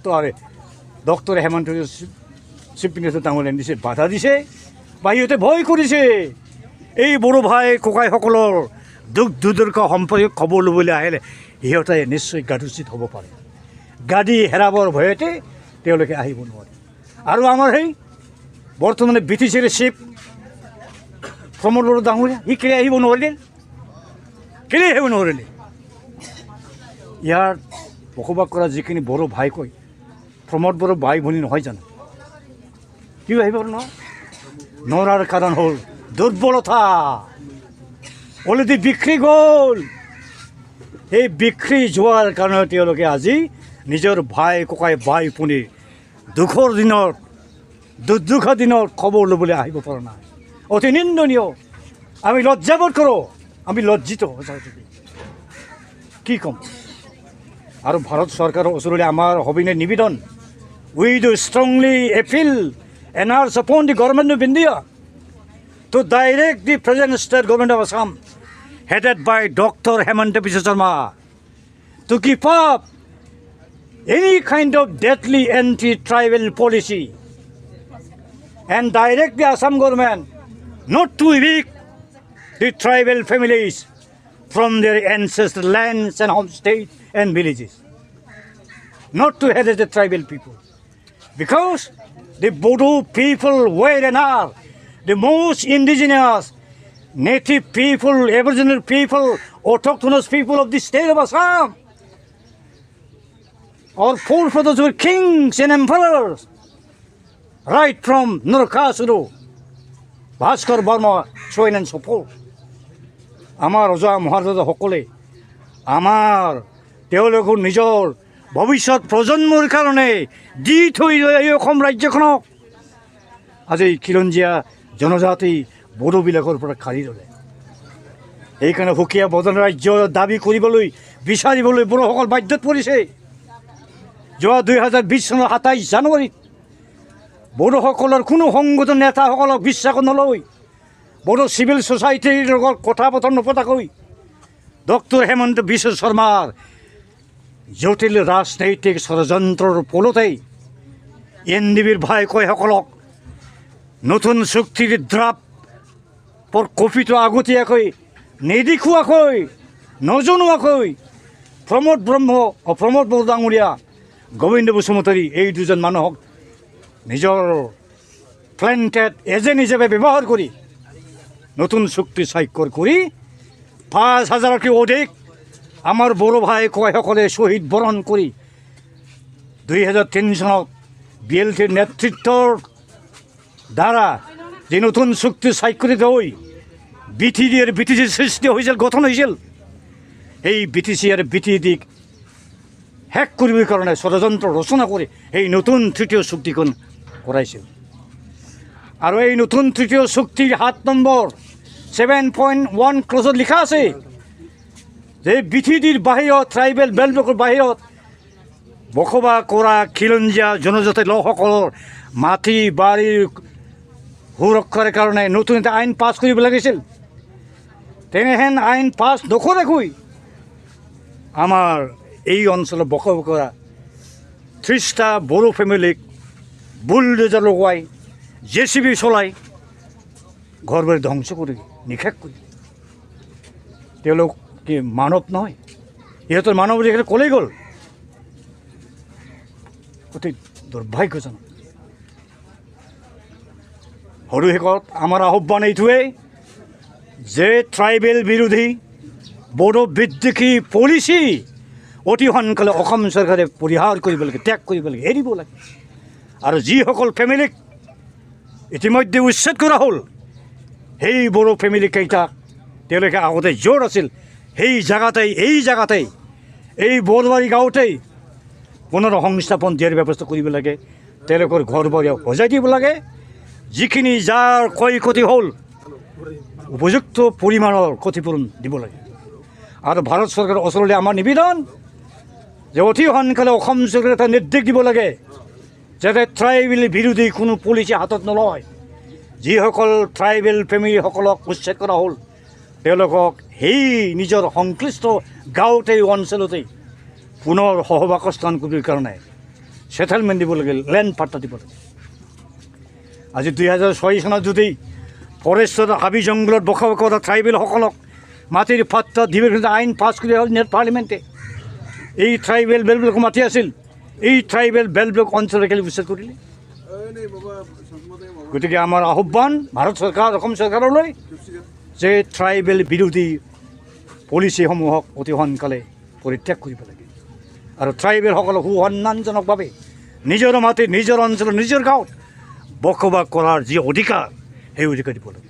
তো আৰে doctor Hemanta chief minister ডাঙৰীয়াই দিছে বাধা দিছে বা সিহঁতে ভয় কৰিছে এই বড়ো ভাই ককাইসকলৰ দুখ দুৰ্দশা সম্পৰ্কে খবৰ ল'বলৈ আহিলে সিহঁতে নিশ্চয় গাদুচিত হ'ব পাৰে। গাদী হেৰাবৰ ভয়তে তেওঁলোকে আহিব নোৱাৰে। আৰু আমাৰ সেই বৰ্তমানে BTCৰ চিফ প্ৰমোদ বড়ো ডাঙৰীয়া সি কেলৈ আহিব নোৱাৰিলে? কেলৈ আহিব নোৱাৰিলে? ইয়াৰ বসবাস কৰা যিখিনি বড়ো ভাই কয় প্ৰমোদ বড়ো ভাই ভনী নহয় জানো? কিয় আহিব নহয়? নৰাৰ কাৰণ হ'ল দুৰ্বলতা। অলৰেডি বিক্ৰী গ'ল। সেই বিক্ৰী যোৱাৰ কাৰণে তেওঁলোকে আজি নিজৰ ভাই ককাই ভাই ভনীৰ দুখৰ দিনত দুৰ্দশা দিনত খবৰ ল'বলৈ আহিব পৰা নাই। অতি নিন্দনীয়। আমি লজ্জাবোধ কৰোঁ। আমি লজ্জিত কি ক'ম? আৰু ভাৰত চৰকাৰৰ ওচৰলৈ আমাৰ সবিনয় নিবেদন, we do strongly appeal and urge upon the government of India to direct the present state government of Assam, headed by Dr. Hemanta Biswa Sarma, to keep up any kind of deadly anti-tribal policy and direct the Assam government not to evict the tribal families from their ancestral lands and homesteads and villages, not to harass the tribal people, because the Bodo people were and are the most indigenous, native people, aboriginal people, autochthonous people of the state of Assam. Our forefathers were kings and emperors, right from Narakasuru, Bhaskar Burma, so on and so forth. Amar Raja Maharaja সকলে আমাৰ তেওঁলোকৰ নিজৰ ভৱিষ্যত প্ৰজন্মৰ কাৰণে দি থৈ এই অসম ৰাজ্যখনক আজি খিলঞ্জীয়া জনজাতি বড়োবিলাকৰ পৰা কাঢ়ি ল'লে। সেইকাৰণে সুকীয়া বদন ৰাজ্য দাবী কৰিবলৈ বিচাৰিবলৈ বড়োসকল বাধ্যত পৰিছে। যোৱা 2020 চনৰ 27 জানুৱাৰীত বড়োসকলৰ কোনো সংগঠন নেতাসকলক বিশ্বাস নলয়, বড়ো চিভিল ছ'চাইটিৰ লগত কথা বতৰা নপতাকৈ ডক্টৰ হেমন্ত বিশ্ব শৰ্মাৰ জটিল ৰাজনৈতিক ষড়যন্ত্ৰৰ ফলতেই NDBৰ ভাই কয়সকলক নতুন চুক্তিৰ ড্ৰাফ্ট কপিটো আগতীয়াকৈ নেদেখুৱাকৈ নজনোৱাকৈ প্ৰমোদ বড়ো ডাঙৰীয়া, গোবিন্দ বসুমতাৰী এই দুজন মানুহক নিজৰ প্লেণ্টেড এজেণ্ট হিচাপে ব্যৱহাৰ কৰি নতুন চুক্তি স্বাক্ষৰ কৰি 5,000তকৈ অধিক আমাৰ বড়ো ভাই ককাইসকলে শ্বহীদ বৰণ কৰি 2003 চনত BLTৰ নেতৃত্বৰ দ্বাৰা যি নতুন চুক্তি স্বাক্ষৰিত হৈ BTCৰ সৃষ্টি হৈছিল, গঠন হৈছিল, এই BTC আৰু BTDক শেষ কৰিবৰ কাৰণে ষড়যন্ত্ৰ ৰচনা কৰি এই নতুন তৃতীয় চুক্তিখন কৰাইছিল। আৰু এই নতুন তৃতীয় চুক্তিৰ 7 নম্বৰ 7.1 ক্লজত লিখা আছে যে BTDৰ বাহিৰত, ট্ৰাইবেল বেল্টৰ বাহিৰত বসবাস কৰা খিলঞ্জীয়া জনজাতি লোকসকলৰ মাটি বাৰীৰ সুৰক্ষাৰ কাৰণে নতুন এটা আইন পাছ কৰিব লাগিছিল। তেনেহেন আইন পাছ নকৰাকৈ আমাৰ এই অঞ্চলত বসবাস কৰা 30টা বড়ো ফেমিলিক বুলডোজাৰ লগোৱাই JCB চলাই ঘৰবোৰ ধ্বংস কৰি নিশেষ কৰি, তেওঁলোক কি মানৱ নহয়? ইহঁতৰ মানৱ বুলি ক'লেই গ'ল। অতি দুৰ্ভাগ্যজনক। সৰু শেষত আমাৰ আহ্বান এইটোৱেই যে ট্ৰাইবেল বিৰোধী বড়ো বিদ্ৰোহী পলিচি অতি সোনকালে অসম চৰকাৰে পৰিহাৰ কৰিব লাগে, ত্যাগ কৰিব লাগে, এৰিব লাগে। আৰু যিসকল ফেমিলিক ইতিমধ্যে উচ্ছেদ কৰা হ'ল, সেই বড়ো ফেমিলিকেইটাক তেওঁলোকে আগতে য'ত আছিল সেই জেগাতেই এই বৰবাৰী গাঁৱতেই পুনৰ সংস্থাপন দিয়াৰ ব্যৱস্থা কৰিব লাগে। তেওঁলোকৰ ঘৰ বাৰী সজাই দিব লাগে। যিখিনি যাৰ ক্ষয় ক্ষতি হ'ল উপযুক্ত পৰিমাণৰ ক্ষতিপূৰণ দিব লাগে। আৰু ভাৰত চৰকাৰৰ ওচৰলৈ আমাৰ নিবেদন যে অতি সোনকালে অসম চৰকাৰে এটা নিৰ্দেশ দিব লাগে যাতে ট্ৰাইবেল বিৰোধী কোনো পলিচি হাতত নলয়। যিসকল ট্ৰাইবেল ফেমিলিসকলক উচ্ছেদ কৰা হ'ল তেওঁলোকক সেই নিজৰ সংশ্লিষ্ট গাঁৱতেই অঞ্চলতেই পুনৰ সহবাসস্থান কৰিবৰ কাৰণে ছেটেলমেণ্ট দিব লাগে, লেণ্ড পাট্টা দিব লাগে। আজি 2006 চনত যদি ফৰেষ্টৰ হাবি জংঘলত বসবাস ট্ৰাইবেলসকলক মাটিৰ পাট্টা দিব আইন পাছ কৰি পাৰ্লিমেণ্টে, এই ট্ৰাইবেল বেলবিলাক মাতি আছিল, এই ট্ৰাইবেল বেলবিলাক অঞ্চলে কেলে উচ্ছেদ কৰিলে? গতিকে আমাৰ আহ্বান ভাৰত চৰকাৰ, অসম চৰকাৰলৈ যে ট্ৰাইবেল বিৰোধী পলিচিসমূহক অতি সোনকালে পৰিত্যাগ কৰিব লাগে আৰু ট্ৰাইবেলসকলক সুসন্মানজনকভাৱে নিজৰ মাটিত, নিজৰ অঞ্চলত, নিজৰ গাঁৱত বসবাস কৰাৰ যি অধিকাৰ, সেই অধিকাৰ দিব লাগে।